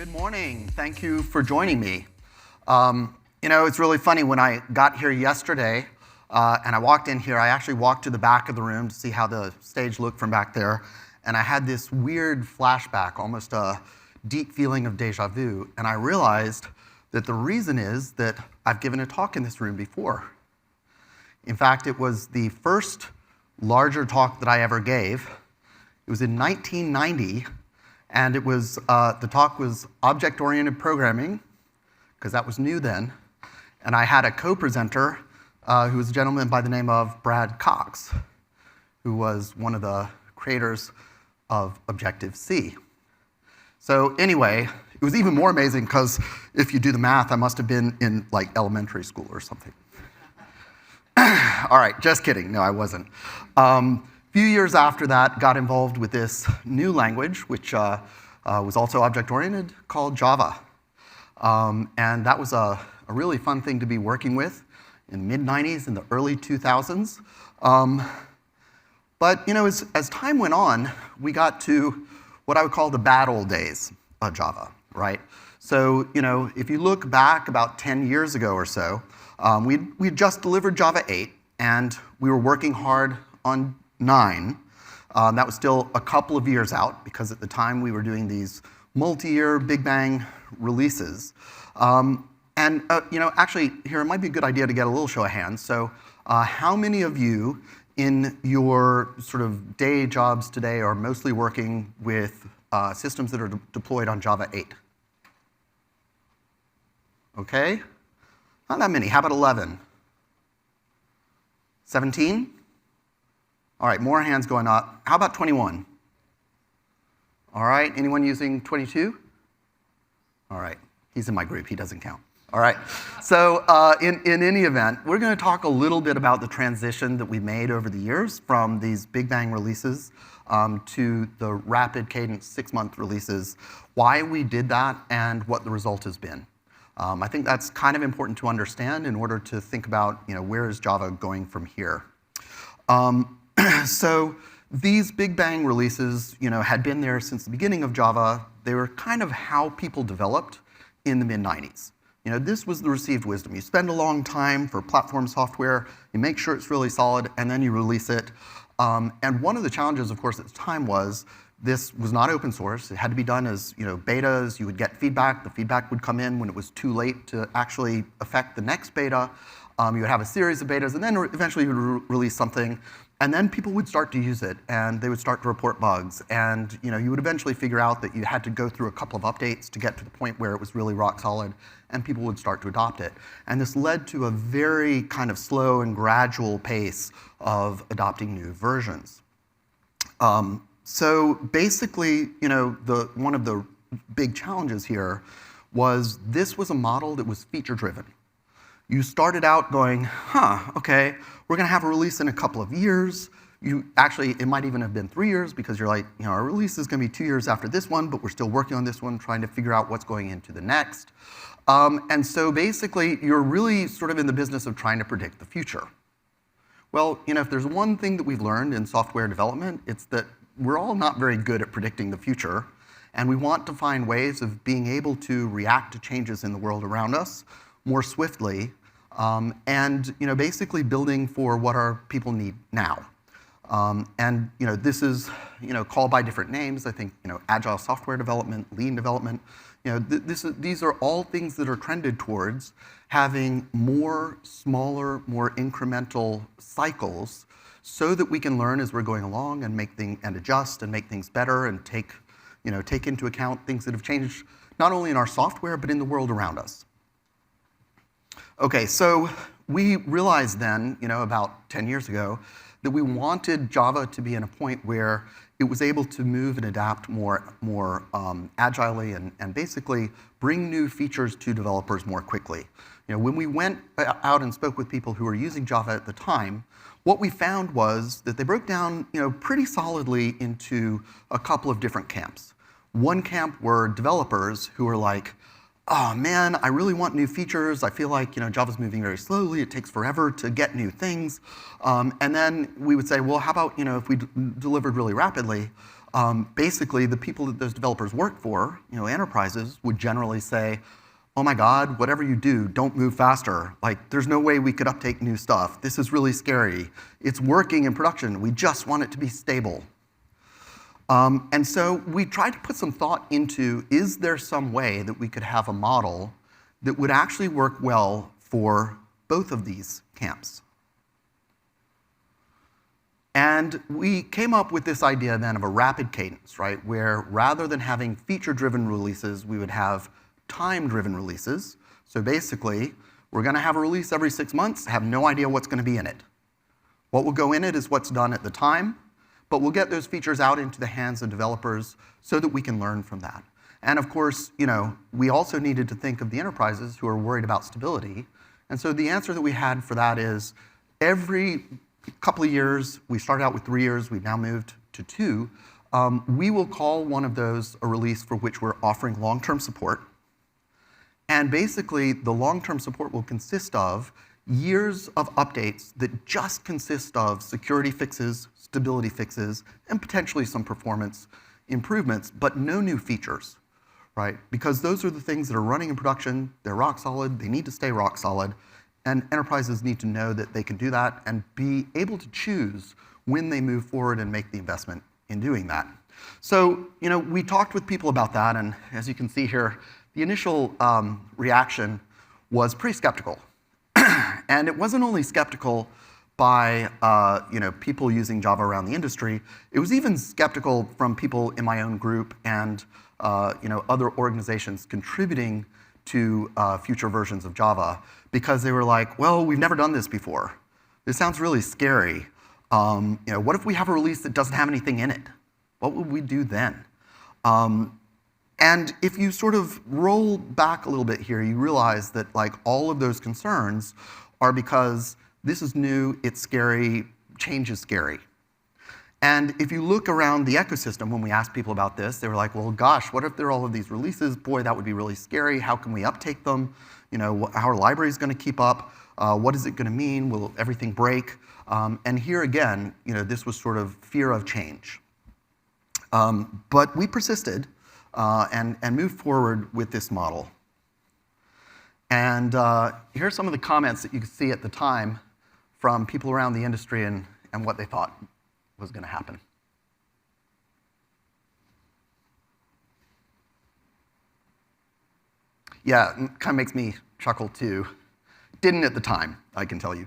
Good morning. Thank you for joining me. It's really funny. When I got here yesterday and I walked in here, I actually walked to the back of the room to see how the stage looked from back there. And I had this weird flashback, almost a deep feeling of deja vu. And I realized that the reason is that I've given a talk in this room before. In fact, it was the first larger talk that I ever gave. It was in 1990. And it was, the talk was object-oriented programming, because that was new then. And I had a co-presenter who was a gentleman by the name of Brad Cox, who was one of the creators of Objective-C. So anyway, it was even more amazing because if you do the math, I must have been in like elementary school or something. All right, just kidding. No, I wasn't. Few years after that, got involved with this new language, which was also object-oriented, called Java. And that was a really fun thing to be working with in the mid-90s and the early 2000s. But as time went on, we got to what I would call the bad old days of Java, right? So if you look back about 10 years ago or so, we just delivered Java 8, and we were working hard on 9. That was still a couple of years out, because at the time we were doing these multi-year Big Bang releases. Actually, here it might be a good idea to get a little show of hands. So how many of you in your sort of day jobs today are mostly working with systems that are deployed on Java 8? Okay, not that many. How about 11? 17? All right, more hands going up. How about 21? All right, anyone using 22? All right, he's in my group, he doesn't count. All right, so in any event, we're going to talk a little bit about the transition that we made over the years from these Big Bang releases to the rapid cadence 6-month releases, why we did that, and what the result has been. I think that's kind of important to understand in order to think about where is Java going from here. So these Big Bang releases, had been there since the beginning of Java. They were kind of how people developed in the mid-90s. This was the received wisdom. You spend a long time for platform software, you make sure it's really solid, and then you release it. And one of the challenges, of course, at the time was this was not open source. It had to be done as betas. You would get feedback. The feedback would come in when it was too late to actually affect the next beta. You would have a series of betas, and then eventually you would release something. And then people would start to use it, and they would start to report bugs. And you would eventually figure out that you had to go through a couple of updates to get to the point where it was really rock solid, and people would start to adopt it. And this led to a very kind of slow and gradual pace of adopting new versions. So basically, one of the big challenges here was this was a model that was feature-driven. You started out going, okay, we're going to have a release in a couple of years. It might even have been 3 years, because you're like, our release is going to be 2 years after this one, but we're still working on this one, trying to figure out what's going into the next. And so basically, you're really sort of in the business of trying to predict the future. Well, if there's one thing that we've learned in software development, it's that we're all not very good at predicting the future, and we want to find ways of being able to react to changes in the world around us more swiftly, and basically building for what our people need now. And this is called by different names. I think agile software development, lean development. These are all things that are trended towards having more smaller, more incremental cycles, so that we can learn as we're going along and and adjust and make things better and take into account things that have changed not only in our software but in the world around us. Okay, so we realized then, about 10 years ago, that we wanted Java to be in a point where it was able to move and adapt more agilely and basically bring new features to developers more quickly. When we went out and spoke with people who were using Java at the time, what we found was that they broke down pretty solidly into a couple of different camps. One camp were developers who were like, oh man, I really want new features. I feel like Java's moving very slowly. It takes forever to get new things. And then we would say, well, how about if we delivered really rapidly? basically the people that those developers work for, enterprises, would generally say, oh my God, whatever you do, don't move faster. Like, there's no way we could update new stuff. This is really scary. It's working in production. We just want it to be stable. And so we tried to put some thought into, is there some way that we could have a model that would actually work well for both of these camps? And we came up with this idea then of a rapid cadence, right? Where rather than having feature-driven releases, we would have time-driven releases. So basically, we're going to have a release every 6 months, have no idea what's going to be in it. What will go in it is what's done at the time, but we'll get those features out into the hands of developers so that we can learn from that. And of course, we also needed to think of the enterprises who are worried about stability. And so the answer that we had for that is every couple of years, we started out with 3 years, we've now moved to 2, we will call one of those a release for which we're offering long-term support. And basically, the long-term support will consist of years of updates that just consist of security fixes, stability fixes, and potentially some performance improvements, but no new features, right? Because those are the things that are running in production, they're rock solid, they need to stay rock solid, and enterprises need to know that they can do that and be able to choose when they move forward and make the investment in doing that. So, we talked with people about that, and as you can see here, the initial reaction was pretty skeptical. And it wasn't only skeptical by people using Java around the industry, it was even skeptical from people in my own group and other organizations contributing to future versions of Java, because they were like, well, we've never done this before. This sounds really scary. What if we have a release that doesn't have anything in it? What would we do then? And if you sort of roll back a little bit here, you realize that all of those concerns are because this is new, it's scary, change is scary. And if you look around the ecosystem, when we asked people about this, they were like, well, gosh, what if there are all of these releases? Boy, that would be really scary. How can we uptake them? How are libraries going to keep up? What is it going to mean? Will everything break? And here again, this was sort of fear of change. But we persisted and moved forward with this model. And here are some of the comments that you could see at the time from people around the industry and what they thought was going to happen. Yeah, it kind of makes me chuckle too. Didn't at the time, I can tell you.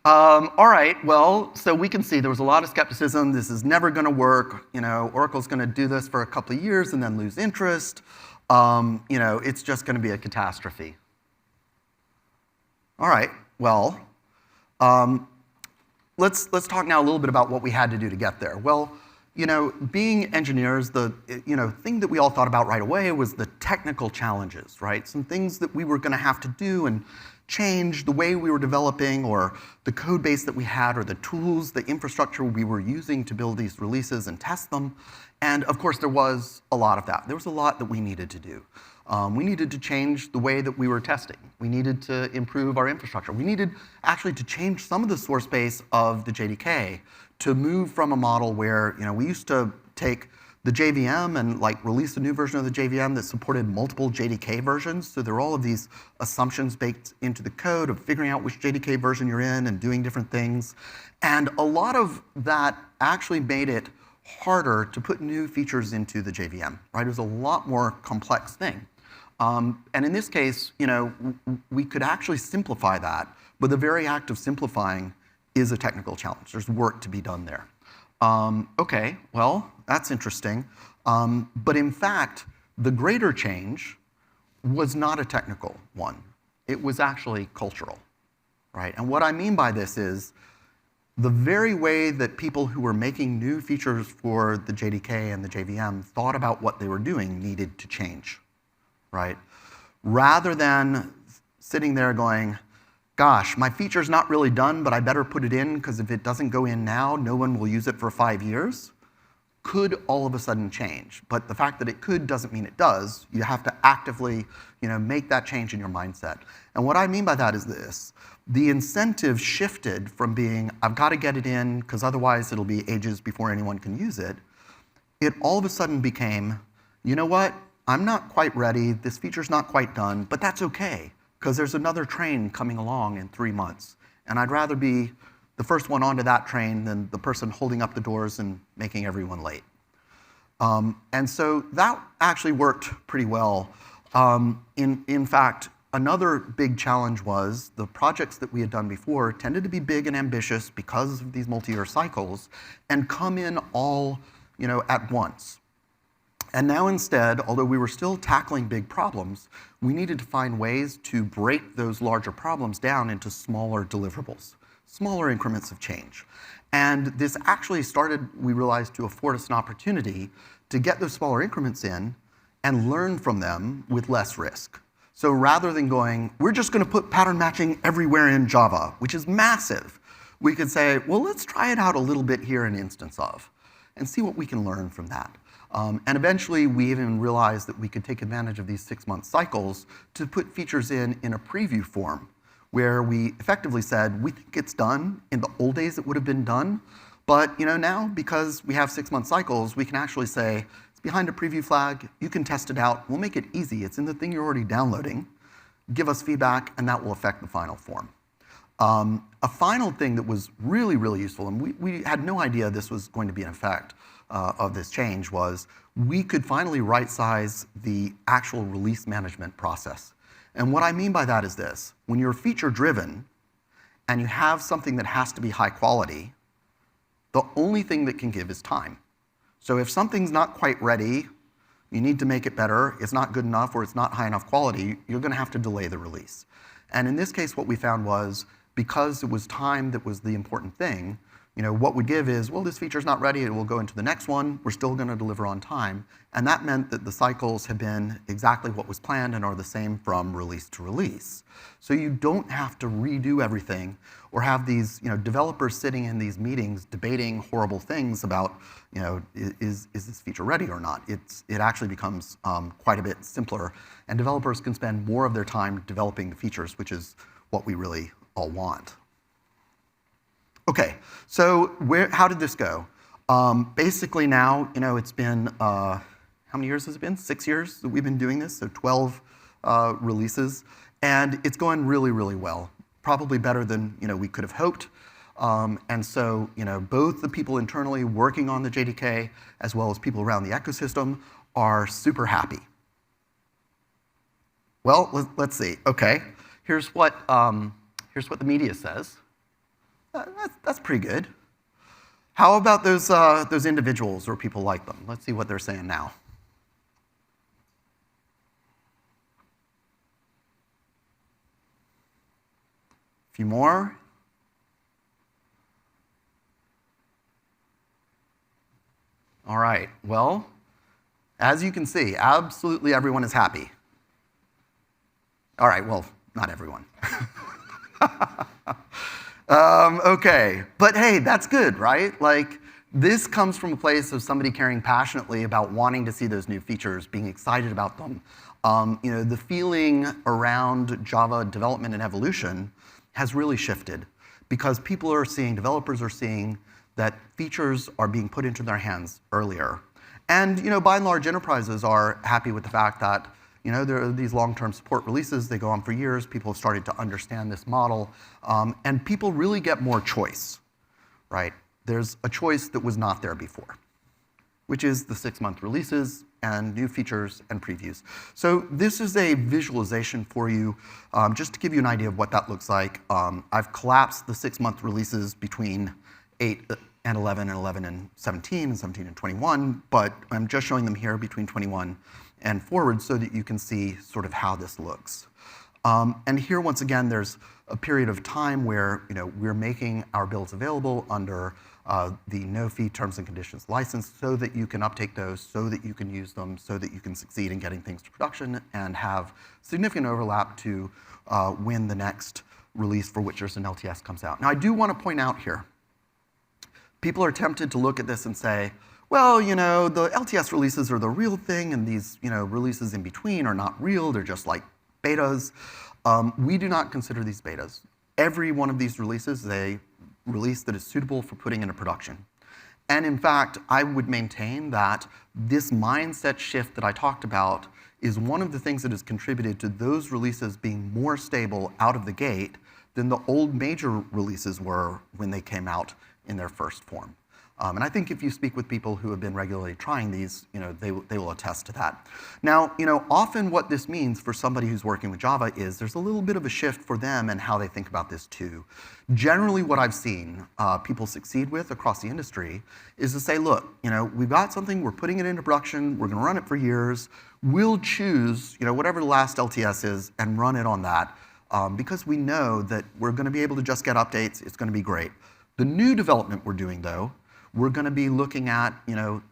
All right, well, so we can see there was a lot of skepticism. This is never going to work. Oracle's going to do this for a couple of years and then lose interest. It's just going to be a catastrophe. All right, well, let's talk now a little bit about what we had to do to get there. Well, being engineers, the thing that we all thought about right away was the technical challenges, right? Some things that we were going to have to do and change the way we were developing, or the code base that we had, or the tools, the infrastructure we were using to build these releases and test them. And of course, there was a lot of that. There was a lot that we needed to do. We needed to change the way that we were testing. We needed to improve our infrastructure. We needed actually to change some of the source base of the JDK to move from a model where we used to take the JVM and release a new version of the JVM that supported multiple JDK versions. So there are all of these assumptions baked into the code of figuring out which JDK version you're in and doing different things. And a lot of that actually made it harder to put new features into the JVM, right? It was a lot more complex thing. And in this case, we could actually simplify that, but the very act of simplifying is a technical challenge. There's work to be done there. Okay, well, that's interesting. But in fact, the greater change was not a technical one. It was actually cultural, right? And what I mean by this is the very way that people who were making new features for the JDK and the JVM thought about what they were doing needed to change, right? Rather than sitting there going, gosh, my feature's not really done, but I better put it in because if it doesn't go in now, no one will use it for 5 years, could all of a sudden change. But the fact that it could doesn't mean it does. You have to actively make that change in your mindset. And what I mean by that is this. the incentive shifted from being, I've got to get it in because otherwise it'll be ages before anyone can use it. It all of a sudden became, you know what? I'm not quite ready. This feature's not quite done, but that's okay because there's another train coming along in 3 months. And I'd rather be the first one onto that train than the person holding up the doors and making everyone late. And so that actually worked pretty well. In fact, another big challenge was the projects that we had done before tended to be big and ambitious because of these multi-year cycles and come in all at once. And now instead, although we were still tackling big problems, we needed to find ways to break those larger problems down into smaller deliverables, smaller increments of change. And this actually started, we realized, to afford us an opportunity to get those smaller increments in and learn from them with less risk. So rather than going, we're just going to put pattern matching everywhere in Java, which is massive, we could say, well, let's try it out a little bit here in instance of, and see what we can learn from that. And eventually, we even realized that we could take advantage of these 6-month cycles to put features in a preview form, where we effectively said, we think it's done. In the old days, it would have been done. But now, because we have 6-month cycles, we can actually say, it's behind a preview flag. You can test it out. We'll make it easy. It's in the thing you're already downloading. Give us feedback, and that will affect the final form. A final thing that was really, really useful, and we had no idea this was going to be an effect of this change, was we could finally right-size the actual release management process. And what I mean by that is this. When you're feature-driven and you have something that has to be high quality, the only thing that can give is time. So if something's not quite ready, you need to make it better, it's not good enough, or it's not high enough quality, you're going to have to delay the release. And in this case, what we found was, because it was time that was the important thing, what would give is, well, this feature's not ready, it will go into the next one, we're still going to deliver on time. And that meant that the cycles have been exactly what was planned and are the same from release to release. So you don't have to redo everything or have these developers sitting in these meetings debating horrible things about, is this feature ready or not? It actually becomes quite a bit simpler, and developers can spend more of their time developing the features, which is what we really all want. Okay, so how did this go? Basically now, it's been, how many years has it been? 6 years that we've been doing this, so 12 releases. And it's going really, really well. Probably better than we could have hoped. And so both the people internally working on the JDK as well as people around the ecosystem are super happy. Well, let's see. Okay, here's what the media says. That's pretty good. How about those individuals or people like them? Let's see what they're saying now. A few more. All right, well, as you can see, absolutely everyone is happy. All right, well, not everyone. Okay, but hey, that's good, right? Like, this comes from a place of somebody caring passionately about wanting to see those new features, being excited about them. The feeling around Java development and evolution has really shifted because developers are seeing that features are being put into their hands earlier. And by and large, enterprises are happy with the fact that there are these long-term support releases. They go on for years. People have started to understand this model. And people really get more choice, right? There's a choice that was not there before, which is the 6-month releases and new features and previews. So this is a visualization for you, just to give you an idea of what that looks like. I've collapsed the 6-month releases between 8 and 11 and 11 and 17 and 17 and 21, but I'm just showing them here between 21 and forward so that you can see sort of how this looks. And here, once again, there's a period of time where we're making our builds available under the no-fee terms and conditions license so that you can uptake those, so that you can use them, so that you can succeed in getting things to production and have significant overlap to when the next release for which there's an LTS comes out. Now, I do want to point out here, people are tempted to look at this and say, well, the LTS releases are the real thing, and these releases in between are not real. They're just like betas. We do not consider these betas. every one of these releases is a release that is suitable for putting into production. And in fact, I would maintain that this mindset shift that I talked about is one of the things that has contributed to those releases being more stable out of the gate than the old major releases were when they came out in their first form. And I think if you speak with people who have been regularly trying these, they will attest to that. Now, often what this means for somebody who's working with Java is there's a little bit of a shift for them and how they think about this too. Generally, what I've seen people succeed with across the industry is to say, look, we've got something, we're putting it into production, we're going to run it for years, we'll choose, whatever the last LTS is and run it on that because we know that we're going to be able to just get updates, it's going to be great. The new development we're doing, though, we're going to be looking at,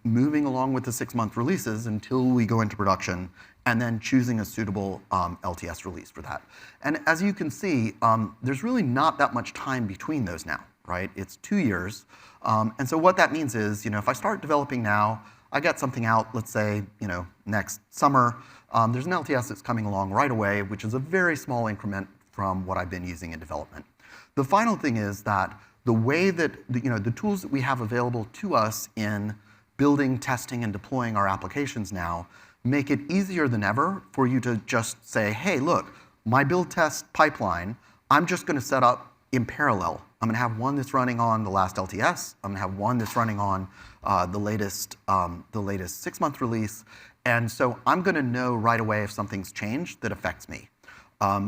moving along with the 6-month releases until we go into production, and then choosing a suitable LTS release for that. And as you can see, there's really not that much time between those now, right? It's 2 years. And so what that means is, if I start developing now, I get something out, let's say, next summer, there's an LTS that's coming along right away, which is a very small increment from what I've been using in development. The final thing is that the way that, the tools that we have available to us in building, testing, and deploying our applications now make it easier than ever for you to just say, hey, look, my build test pipeline, I'm just going to set up in parallel. I'm going to have one that's running on the last LTS. I'm going to have one that's running on the latest 6-month release. And so I'm going to know right away if something's changed that affects me.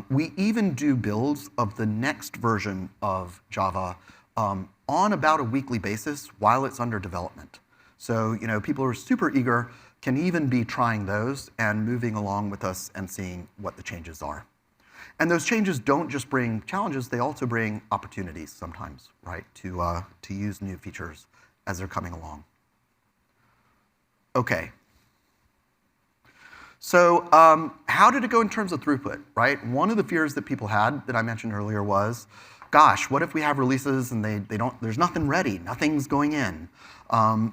We even do builds of the next version of Java on about a weekly basis while it's under development. So, people who are super eager can even be trying those and moving along with us and seeing what the changes are. And those changes don't just bring challenges, they also bring opportunities sometimes, right, to use new features as they're coming along. Okay. So how did it go in terms of throughput, right? One of the fears that people had that I mentioned earlier was, gosh, what if we have releases and there's nothing ready, nothing's going in?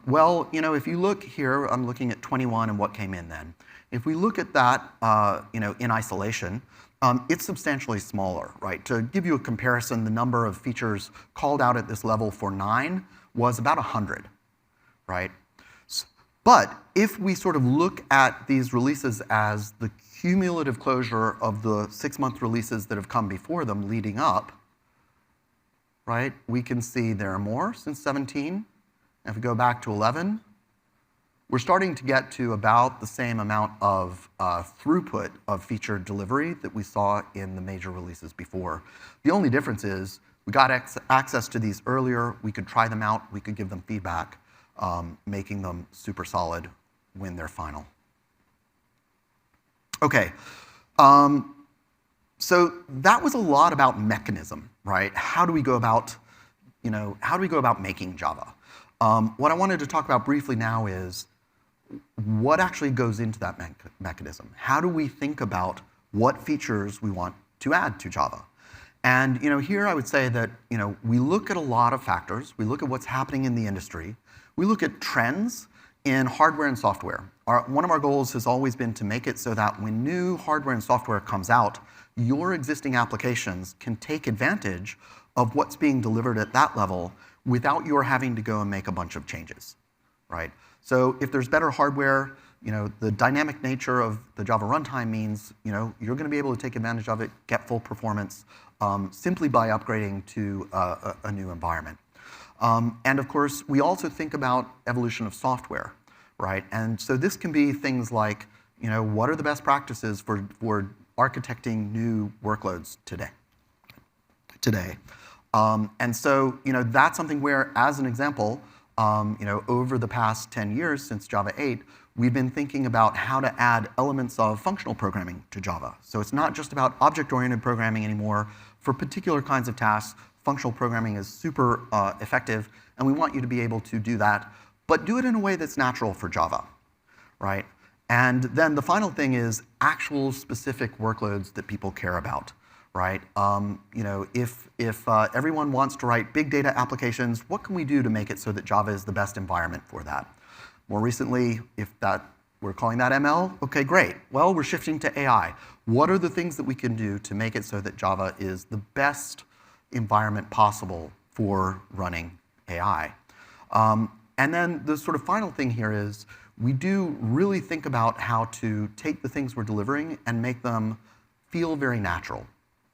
Well, if you look here, I'm looking at 21 and what came in then. If we look at that, in isolation, it's substantially smaller, right? To give you a comparison, the number of features called out at this level for 9 was about 100, right? But if we sort of look at these releases as the cumulative closure of the 6-month releases that have come before them leading up, right, we can see there are more since 17. If we go back to 11, we're starting to get to about the same amount of throughput of feature delivery that we saw in the major releases before. The only difference is we got access to these earlier, we could try them out, we could give them feedback, making them super solid when they're final. Okay. So that was a lot about mechanism, right? How do we go about, making Java? What I wanted to talk about briefly now is what actually goes into that mechanism. How do we think about what features we want to add to Java? And here I would say that we look at a lot of factors. We look at what's happening in the industry. We look at trends in hardware and software. One of our goals has always been to make it so that when new hardware and software comes out, your existing applications can take advantage of what's being delivered at that level without your having to go and make a bunch of changes, right? So if there's better hardware, the dynamic nature of the Java runtime means, you're going to be able to take advantage of it, get full performance, simply by upgrading to a new environment. And of course, we also think about evolution of software, right? And so this can be things like, what are the best practices for architecting new workloads today? And so, that's something where, as an example, over the past 10 years since Java 8, we've been thinking about how to add elements of functional programming to Java. So it's not just about object-oriented programming anymore. For particular kinds of tasks, functional programming is super effective, and we want you to be able to do that, but do it in a way that's natural for Java, right? And then the final thing is actual specific workloads that people care about, right? If everyone wants to write big data applications, what can we do to make it so that Java is the best environment for that? More recently, we're calling that ML, okay, great. Well, we're shifting to AI. What are the things that we can do to make it so that Java is the best environment possible for running AI. And then the sort of final thing here is we do really think about how to take the things we're delivering and make them feel very natural,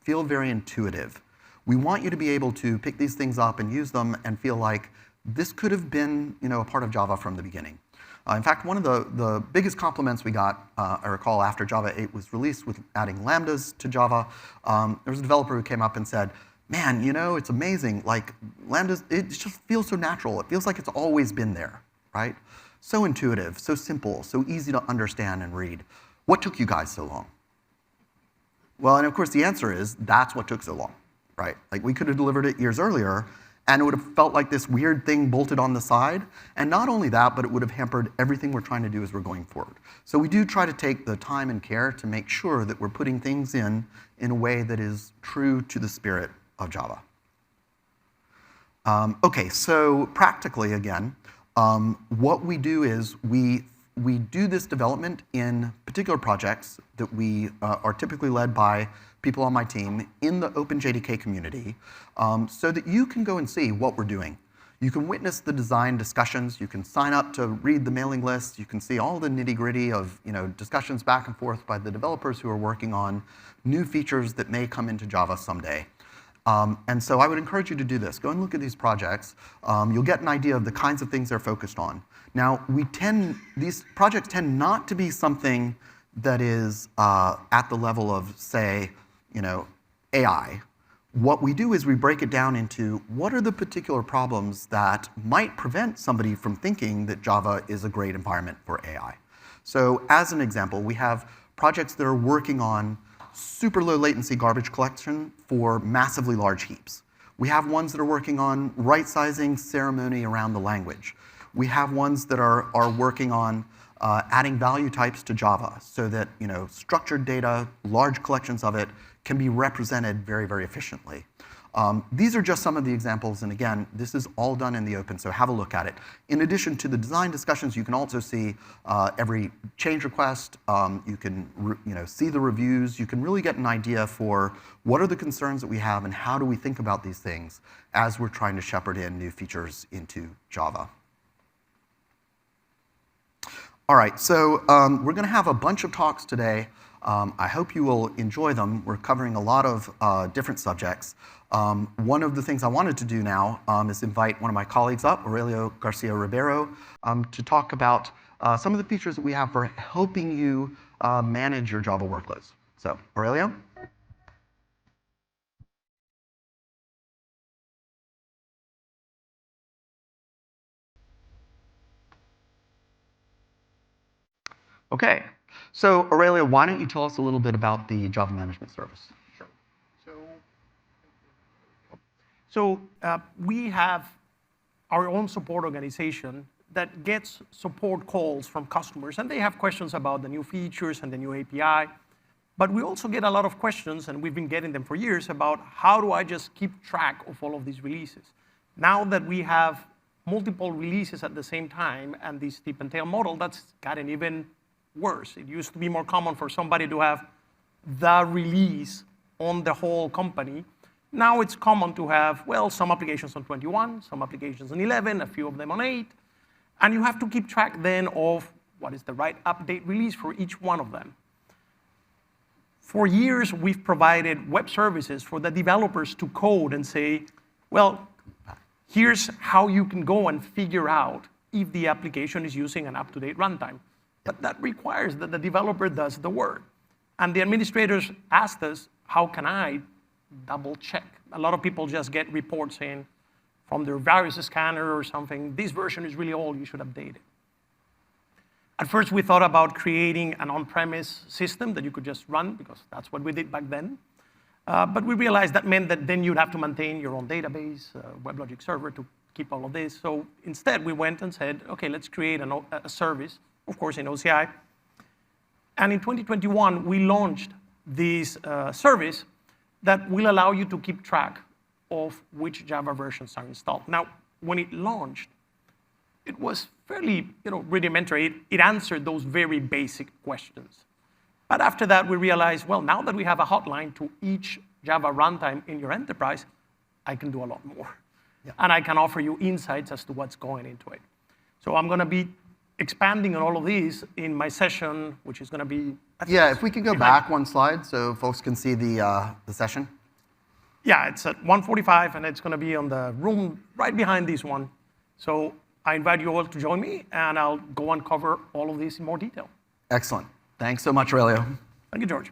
feel very intuitive. We want you to be able to pick these things up and use them and feel like this could have been, a part of Java from the beginning. In fact, one of the biggest compliments we got, I recall, after Java 8 was released with adding lambdas to Java, there was a developer who came up and said, man, it's amazing. Like, lambdas, it just feels so natural. It feels like it's always been there, right? So intuitive, so simple, so easy to understand and read. What took you guys so long? Well, and of course, the answer is that's what took so long, right? Like, we could have delivered it years earlier, and it would have felt like this weird thing bolted on the side. And not only that, but it would have hampered everything we're trying to do as we're going forward. So we do try to take the time and care to make sure that we're putting things in a way that is true to the spirit of Java. Okay, so practically, again, what we do is we do this development in particular projects that we are typically led by people on my team in the OpenJDK community, so that you can go and see what we're doing. You can witness the design discussions. You can sign up to read the mailing list. You can see all the nitty-gritty of discussions back and forth by the developers who are working on new features that may come into Java someday. And so I would encourage you to do this. Go and look at these projects. You'll get an idea of the kinds of things they're focused on. Now, these projects tend not to be something that is at the level of, say, AI. What we do is we break it down into what are the particular problems that might prevent somebody from thinking that Java is a great environment for AI. So as an example, we have projects that are working on super low latency garbage collection for massively large heaps. We have ones that are working on right-sizing ceremony around the language. We have ones that are working on adding value types to Java so that structured data, large collections of it, can be represented very, very efficiently. These are just some of the examples, and again, this is all done in the open, so have a look at it. In addition to the design discussions, you can also see every change request. You can see the reviews. You can really get an idea for what are the concerns that we have and how do we think about these things as we're trying to shepherd in new features into Java. All right, so we're going to have a bunch of talks today. I hope you will enjoy them. We're covering a lot of different subjects. One of the things I wanted to do now is invite one of my colleagues up, Aurelio Garcia Ribeiro, to talk about some of the features that we have for helping you manage your Java workloads. So, Aurelio? Okay. So, Aurelio, why don't you tell us a little bit about the Java Management Service? Sure. So we have our own support organization that gets support calls from customers, and they have questions about the new features and the new API. But we also get a lot of questions, and we've been getting them for years, about how do I just keep track of all of these releases? Now that we have multiple releases at the same time and this tip and tail model, that's gotten even worse. It used to be more common for somebody to have the release on the whole company. Now it's common to have, well, some applications on 21, some applications on 11, a few of them on 8. And you have to keep track then of what is the right update release for each one of them. For years, we've provided web services for the developers to code and say, well, here's how you can go and figure out if the application is using an up-to-date runtime. But that requires that the developer does the work. And the administrators asked us, how can I double check? A lot of people just get reports saying from their virus scanner or something, this version is really old, you should update it. At first, we thought about creating an on-premise system that you could just run, because that's what we did back then. But we realized that meant that then you'd have to maintain your own database, WebLogic server to keep all of this. So instead, we went and said, okay, let's create a service, of course, in OCI. And in 2021, we launched this service that will allow you to keep track of which Java versions are installed. Now, when it launched, it was fairly rudimentary. It answered those very basic questions. But after that, we realized, well, now that we have a hotline to each Java runtime in your enterprise, I can do a lot more. Yeah. And I can offer you insights as to what's going into it. So I'm going to be expanding on all of these in my session, which is going to be... Yeah, if we could go back one slide so folks can see the session. Yeah, it's at 1:45, and it's going to be on the room right behind this one. So I invite you all to join me, and I'll go and cover all of this in more detail. Excellent. Thanks so much, Aurelio. Thank you, George.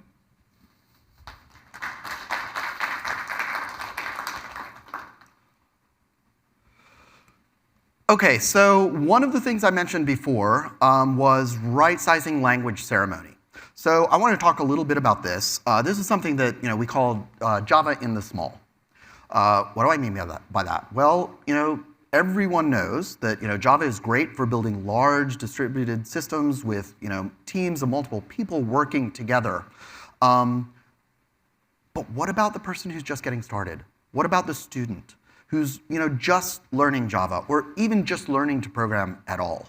Okay, so one of the things I mentioned before was right-sizing language ceremony. So I want to talk a little bit about this. This is something that we call Java in the small. What do I mean by that? Well, everyone knows that Java is great for building large distributed systems with teams of multiple people working together. But what about the person who's just getting started? What about the student who's just learning Java or even just learning to program at all?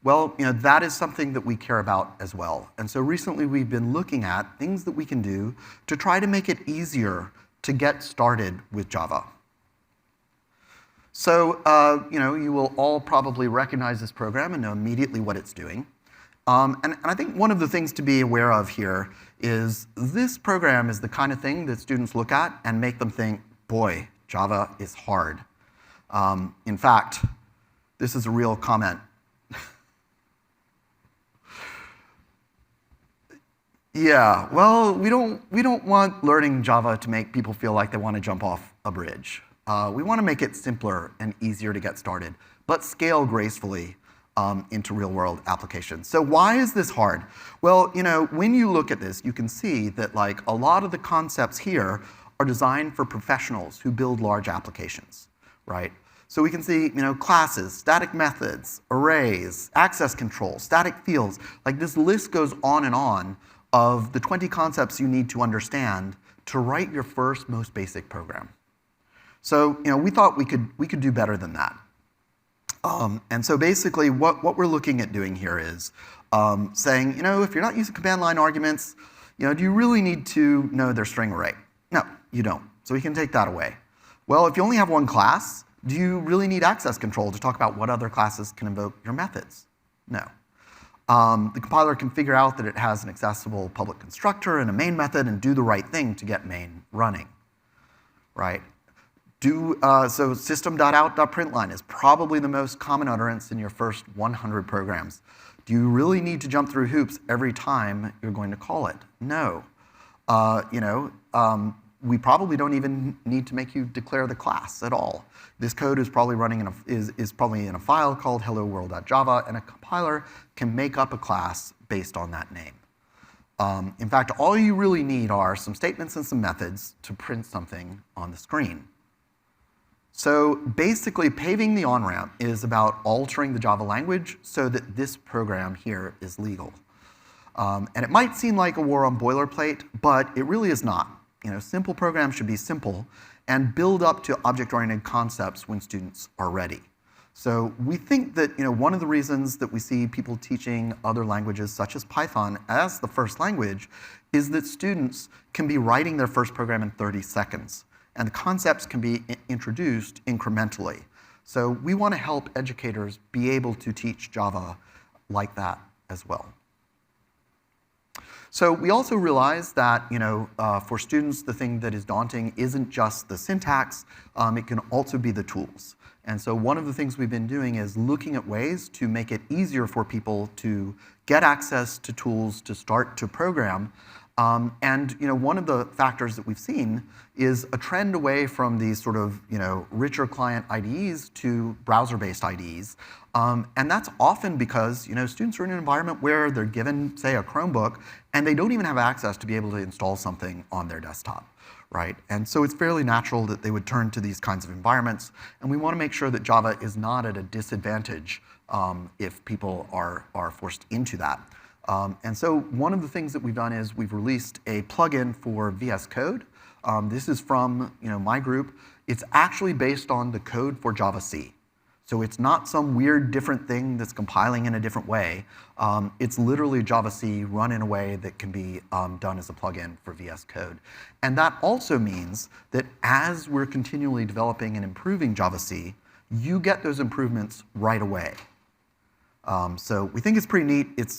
Well, that is something that we care about as well. And so recently we've been looking at things that we can do to try to make it easier to get started with Java. So, you will all probably recognize this program and know immediately what it's doing. And I think one of the things to be aware of here is this program is the kind of thing that students look at and make them think, boy, Java is hard. In fact, this is a real comment. Yeah, well, we don't want learning Java to make people feel like they want to jump off a bridge. We want to make it simpler and easier to get started, but scale gracefully into real-world applications. So why is this hard? Well, when you look at this, you can see that a lot of the concepts here are designed for professionals who build large applications, right? So we can see, classes, static methods, arrays, access control, static fields. This list goes on and on of the 20 concepts you need to understand to write your first, most basic program. So, we thought we could do better than that. And so basically, what we're looking at doing here is saying, if you're not using command line arguments, do you really need to know their string array? No, you don't. So we can take that away. Well, if you only have one class, do you really need access control to talk about what other classes can invoke your methods? No. The compiler can figure out that it has an accessible public constructor and a main method and do the right thing to get main running, right? So system.out.println is probably the most common utterance in your first 100 programs. Do you really need to jump through hoops every time you're going to call it? No. We probably don't even need to make you declare the class at all. This code is probably running is probably in a file called hello-world.java, and a compiler can make up a class based on that name. In fact, all you really need are some statements and some methods to print something on the screen. So basically, paving the on-ramp is about altering the Java language so that this program here is legal. And it might seem like a war on boilerplate, but it really is not. Simple programs should be simple and build up to object-oriented concepts when students are ready. So we think that one of the reasons that we see people teaching other languages, such as Python, as the first language, is that students can be writing their first program in 30 seconds, and the concepts can be introduced incrementally. So we want to help educators be able to teach Java like that as well. So we also realize that for students, the thing that is daunting isn't just the syntax, it can also be the tools. And so one of the things we've been doing is looking at ways to make it easier for people to get access to tools to start to program. And one of the factors that we've seen is a trend away from these sort of richer client IDEs to browser-based IDEs. And that's often because students are in an environment where they're given, say, a Chromebook, and they don't even have access to be able to install something on their desktop, right? And so it's fairly natural that they would turn to these kinds of environments. And we want to make sure that Java is not at a disadvantage if people are forced into that. And so one of the things that we've done is we've released a plugin for VS Code. This is from my group. It's actually based on the code for Java C. So it's not some weird different thing that's compiling in a different way. It's literally Java-C run in a way that can be done as a plugin for VS Code. And that also means that as we're continually developing and improving Java-C, you get those improvements right away. So we think it's pretty neat. It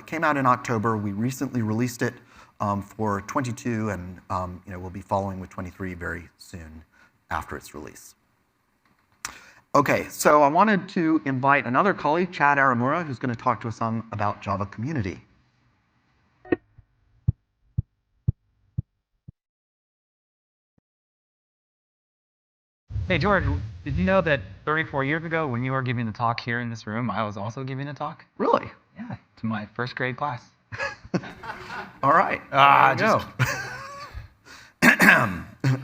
came out in October. We recently released it for 22, and we'll be following with 23 very soon after its release. OK, so I wanted to invite another colleague, Chad Arimura, who's going to talk to us some about Java community. Hey, George, did you know that 34 years ago, when you were giving the talk here in this room, I was also giving a talk? Really? Yeah, to my first grade class. All right. Just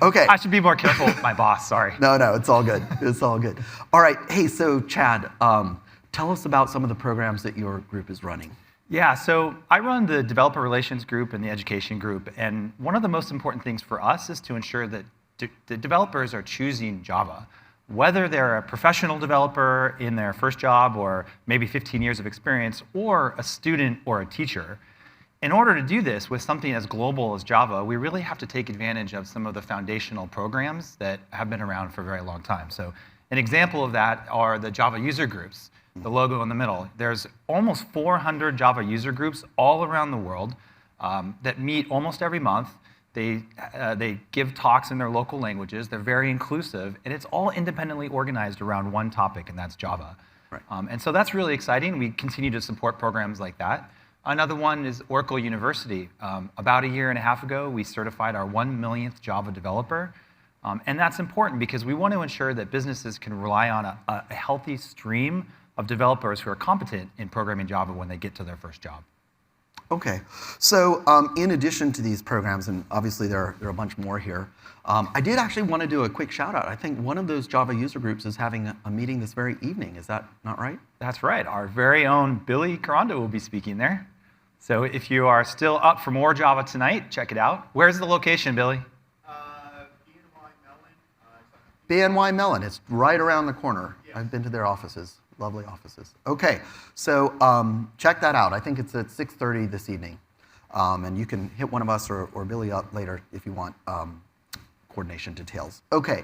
OK. I should be more careful with my boss, sorry. No, it's all good. It's all good. All right. Hey, so Chad, tell us about some of the programs that your group is running. Yeah, so I run the developer relations group and the education group, and one of the most important things for us is to ensure that the developers are choosing Java. Whether they're a professional developer in their first job or maybe 15 years of experience, or a student or a teacher, in order to do this with something as global as Java, we really have to take advantage of some of the foundational programs that have been around for a very long time. So an example of that are the Java user groups, the logo in the middle. There's almost 400 Java user groups all around the world that meet almost every month. They give talks in their local languages. They're very inclusive, and it's all independently organized around one topic, and that's Java. Right. And so that's really exciting. We continue to support programs like that. Another one is Oracle University. About a year and a half ago, we certified our 1 millionth Java developer. And that's important because we want to ensure that businesses can rely on a healthy stream of developers who are competent in programming Java when they get to their first job. OK. So in addition to these programs, and obviously there are a bunch more here, I did actually want to do a quick shout out. I think one of those Java user groups is having a meeting this very evening. Is that not right? That's right. Our very own Billy Carando will be speaking there. So if you are still up for more Java tonight, check it out. Where's the location, Billy? BNY Mellon. It's right around the corner. Yeah. I've been to their offices. Lovely offices. OK, so check that out. I think it's at 6:30 this evening. And you can hit one of us or Billy up later if you want coordination details. OK,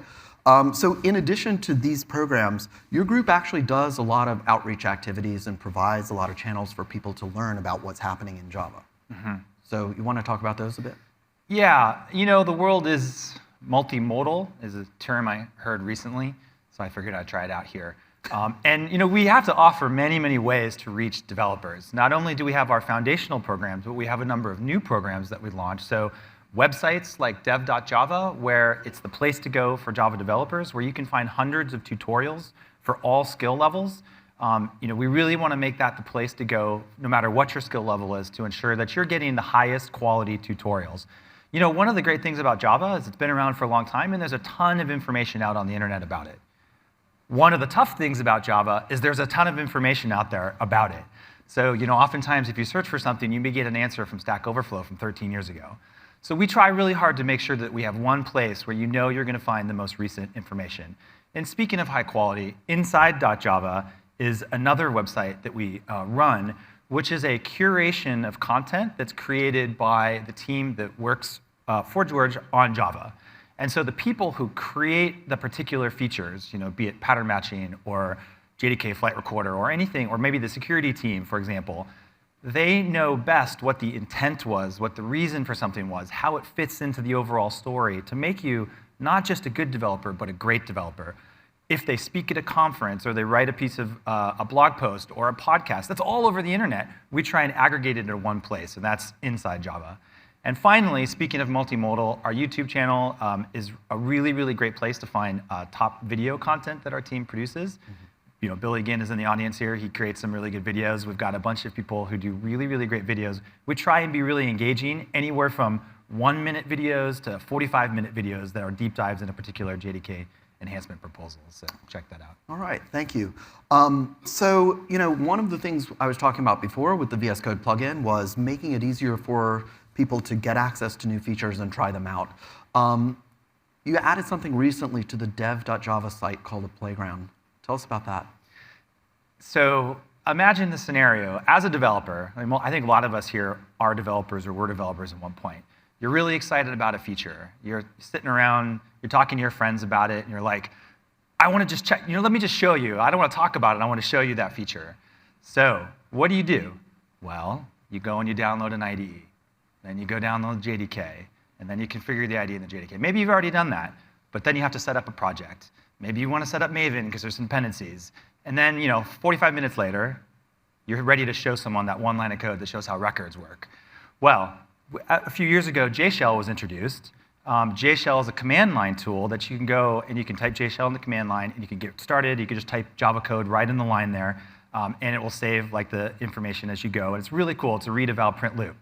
so in addition to these programs, your group actually does a lot of outreach activities and provides a lot of channels for people to learn about what's happening in Java. Mm-hmm. So you want to talk about those a bit? Yeah, the world is multimodal, is a term I heard recently, so I figured I'd try it out here. And we have to offer many, many ways to reach developers. Not only do we have our foundational programs, but we have a number of new programs that we launched. So websites like dev.java, where it's the place to go for Java developers, where you can find hundreds of tutorials for all skill levels. We really want to make that the place to go, no matter what your skill level is, to ensure that you're getting the highest quality tutorials. One of the great things about Java is it's been around for a long time, and there's a ton of information out on the internet about it. One of the tough things about Java is there's a ton of information out there about it. So oftentimes if you search for something, you may get an answer from Stack Overflow from 13 years ago. So we try really hard to make sure that we have one place where you're going to find the most recent information. And speaking of high quality, inside.java is another website that we run, which is a curation of content that's created by the team that works for George on Java. And so the people who create the particular features, be it pattern matching or JDK flight recorder or anything, or maybe the security team, for example, they know best what the intent was, what the reason for something was, how it fits into the overall story to make you not just a good developer, but a great developer. If they speak at a conference or they write a piece of a blog post or a podcast, that's all over the internet. We try and aggregate it into one place, and that's inside Java. And finally, speaking of multimodal, our YouTube channel is a really, really great place to find top video content that our team produces. Mm-hmm. Billy, again, is in the audience here. He creates some really good videos. We've got a bunch of people who do really, really great videos. We try and be really engaging, anywhere from 1-minute videos to 45-minute videos that are deep dives in a particular JDK enhancement proposal. So check that out. All right, thank you. So one of the things I was talking about before with the VS Code plugin was making it easier for people to get access to new features and try them out. You added something recently to the dev.java site called a playground. Tell us about that. So imagine the scenario. As a developer, I think a lot of us here are developers or were developers at one point. You're really excited about a feature. You're sitting around, you're talking to your friends about it, and you're like, I want to just check, let me just show you. I don't want to talk about it, I want to show you that feature. So what do? Well, you go and you download an IDE. Then you go download JDK, and then you configure the IDE in the JDK. Maybe you've already done that, but then you have to set up a project. Maybe you want to set up Maven because there's some dependencies. And then 45 minutes later, you're ready to show someone that one line of code that shows how records work. Well, a few years ago, JShell was introduced. JShell is a command line tool that you can go and you can type JShell in the command line and you can get started. You can just type Java code right in the line there, and it will save the information as you go. And it's really cool. It's a read, eval, print loop.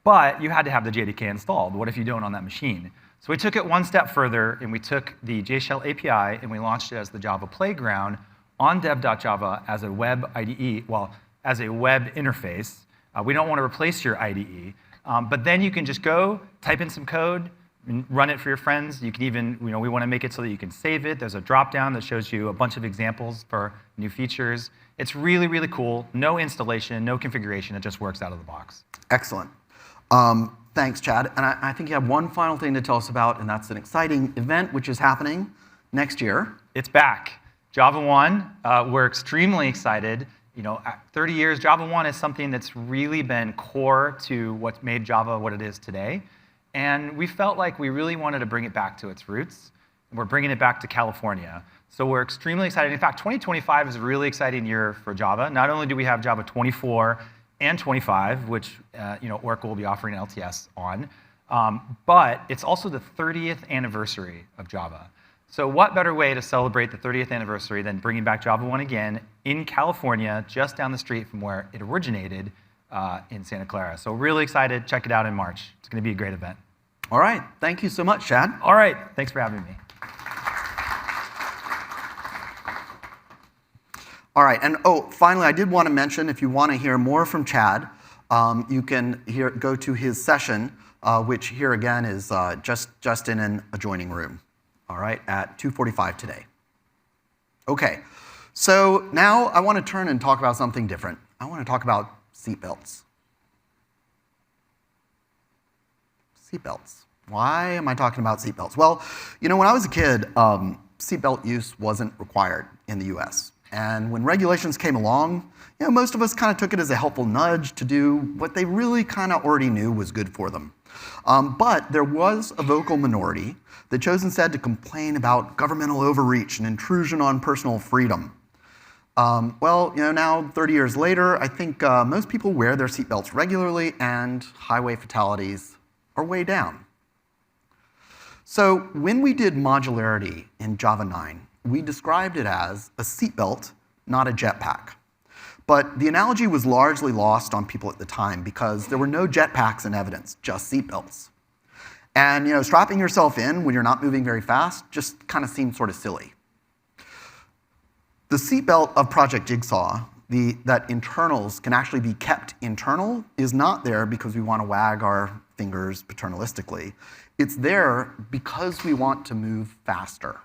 But you had to have the JDK installed. What if you don't on that machine? So we took it one step further, and we took the JShell API, and we launched it as the Java Playground on dev.java as a web IDE, well, as a web interface. We don't want to replace your IDE, but then you can just go, type in some code, and run it for your friends. You can even, we want to make it so that you can save it. There's a drop-down that shows you a bunch of examples for new features. It's really, really cool. No installation, no configuration. It just works out of the box. Excellent. Thanks, Chad. And I think you have one final thing to tell us about, and that's an exciting event which is happening next year. It's back. Java 1, we're extremely excited. 30 years, Java 1 is something that's really been core to what made Java what it is today. And we felt like we really wanted to bring it back to its roots. We're bringing it back to California. So we're extremely excited. In fact, 2025 is a really exciting year for Java. Not only do we have Java 24 and 25, which Oracle will be offering an LTS on, but it's also the 30th anniversary of Java. So what better way to celebrate the 30th anniversary than bringing back Java 1 again in California, just down the street from where it originated in Santa Clara. So really excited. Check it out in March. It's going to be a great event. All right. Thank you so much, Chad. All right. Thanks for having me. All right, and finally, I did want to mention, if you want to hear more from Chad, you can go to his session, which here again is just in an adjoining room, all right, at 2:45 today. Okay, so now I want to turn and talk about something different. I want to talk about seatbelts. Seatbelts. Why am I talking about seatbelts? Well, when I was a kid, seatbelt use wasn't required in the US. And when regulations came along, most of us kind of took it as a helpful nudge to do what they really kind of already knew was good for them. But there was a vocal minority that chose instead to complain about governmental overreach and intrusion on personal freedom. Well, now 30 years later, I think most people wear their seatbelts regularly and highway fatalities are way down. So when we did modularity in Java 9, we described it as a seatbelt, not a jetpack. But the analogy was largely lost on people at the time because there were no jetpacks in evidence, just seatbelts. And strapping yourself in when you're not moving very fast just kind of seemed sort of silly. The seatbelt of Project Jigsaw, that internals can actually be kept internal, is not there because we want to wag our fingers paternalistically. It's there because we want to move faster.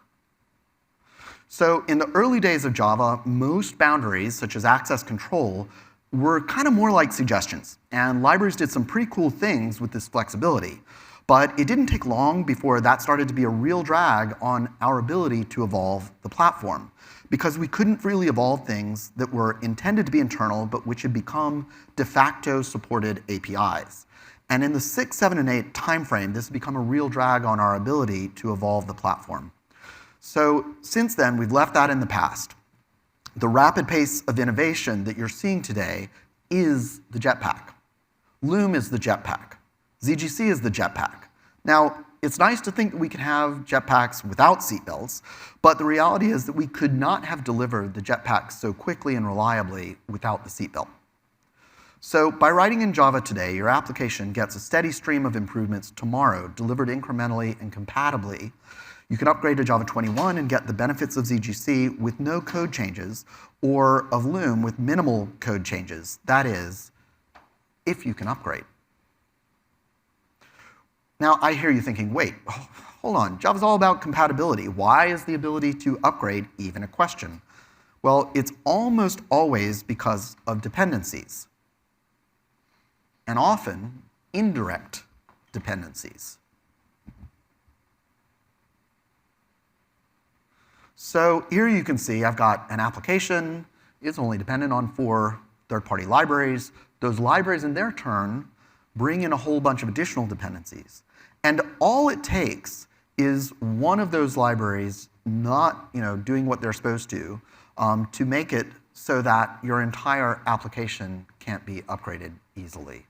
So in the early days of Java, most boundaries, such as access control, were kind of more like suggestions. And libraries did some pretty cool things with this flexibility. But it didn't take long before that started to be a real drag on our ability to evolve the platform, because we couldn't really evolve things that were intended to be internal, but which had become de facto supported APIs. And in the 6, 7, and 8 timeframe, this has become a real drag on our ability to evolve the platform. So since then, we've left that in the past. The rapid pace of innovation that you're seeing today is the jetpack. Loom is the jetpack. ZGC is the jetpack. Now, it's nice to think that we can have jetpacks without seatbelts, but the reality is that we could not have delivered the jetpack so quickly and reliably without the seatbelt. So by writing in Java today, your application gets a steady stream of improvements tomorrow, delivered incrementally and compatibly. You can upgrade to Java 21 and get the benefits of ZGC with no code changes, or of Loom with minimal code changes. That is, if you can upgrade. Now, I hear you thinking, wait, hold on, Java's all about compatibility. Why is the ability to upgrade even a question? Well, it's almost always because of dependencies, and often indirect dependencies. So here you can see I've got an application. It's only dependent on 4 third-party libraries. Those libraries, in their turn, bring in a whole bunch of additional dependencies. And all it takes is one of those libraries not doing what they're supposed to make it so that your entire application can't be upgraded easily.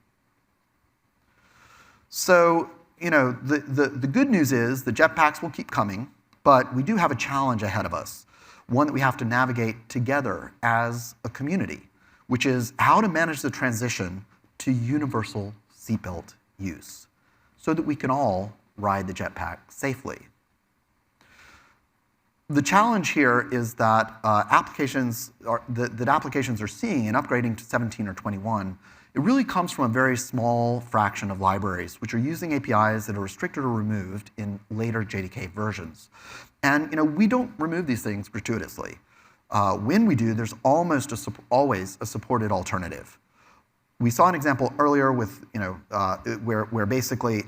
So the good news is the jetpacks will keep coming, but we do have a challenge ahead of us, one that we have to navigate together as a community, which is how to manage the transition to universal seatbelt use so that we can all ride the jetpack safely. The challenge here is that applications are seeing in upgrading to 17 or 21, it really comes from a very small fraction of libraries which are using APIs that are restricted or removed in later JDK versions. And we don't remove these things gratuitously. When we do, there's almost always a supported alternative. We saw an example earlier with where basically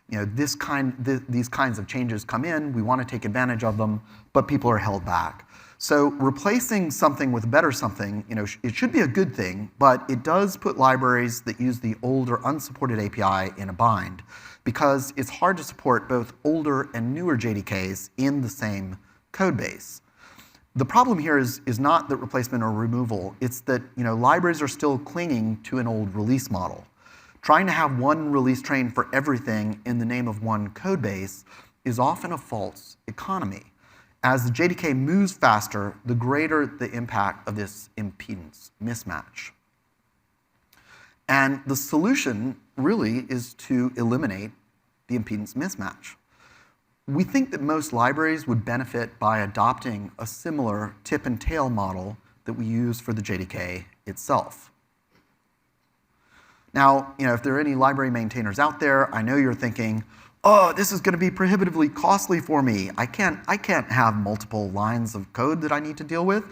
these kinds of changes come in, we want to take advantage of them, but people are held back. So replacing something with a better something, it should be a good thing, but it does put libraries that use the older unsupported API in a bind because it's hard to support both older and newer JDKs in the same code base. The problem here is not that replacement or removal, it's that libraries are still clinging to an old release model. Trying to have one release train for everything in the name of one code base is often a false economy. As the JDK moves faster, the greater the impact of this impedance mismatch. And the solution really is to eliminate the impedance mismatch. We think that most libraries would benefit by adopting a similar tip and tail model that we use for the JDK itself. Now, if there are any library maintainers out there, I know you're thinking, oh, this is going to be prohibitively costly for me. I can't have multiple lines of code that I need to deal with.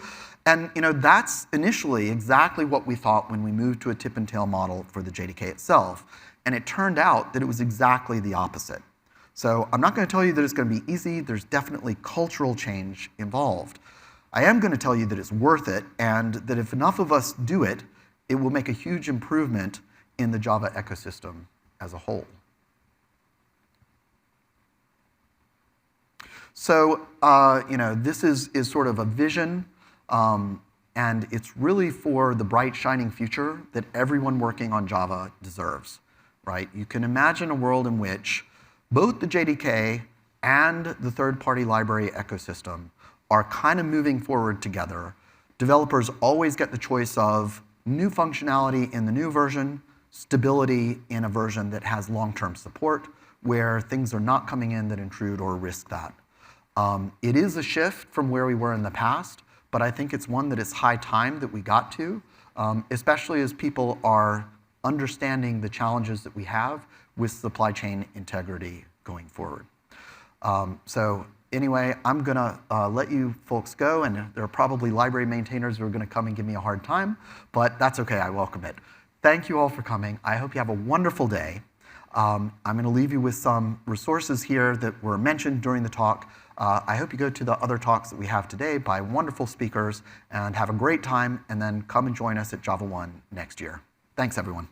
And that's initially exactly what we thought when we moved to a tip and tail model for the JDK itself. And it turned out that it was exactly the opposite. So I'm not going to tell you that it's going to be easy. There's definitely cultural change involved. I am going to tell you that it's worth it, and that if enough of us do it, it will make a huge improvement in the Java ecosystem as a whole. So, this is sort of a vision, and it's really for the bright, shining future that everyone working on Java deserves, right? You can imagine a world in which both the JDK and the third-party library ecosystem are kind of moving forward together. Developers always get the choice of new functionality in the new version, stability in a version that has long-term support, where things are not coming in that intrude or risk that. It is a shift from where we were in the past, but I think it's one that it's high time that we got to, especially as people are understanding the challenges that we have with supply chain integrity going forward. So anyway, I'm going to let you folks go, and there are probably library maintainers who are going to come and give me a hard time, but that's okay, I welcome it. Thank you all for coming. I hope you have a wonderful day. I'm going to leave you with some resources here that were mentioned during the talk. I hope you go to the other talks that we have today by wonderful speakers and have a great time, and then come and join us at Java 1 next year. Thanks, everyone.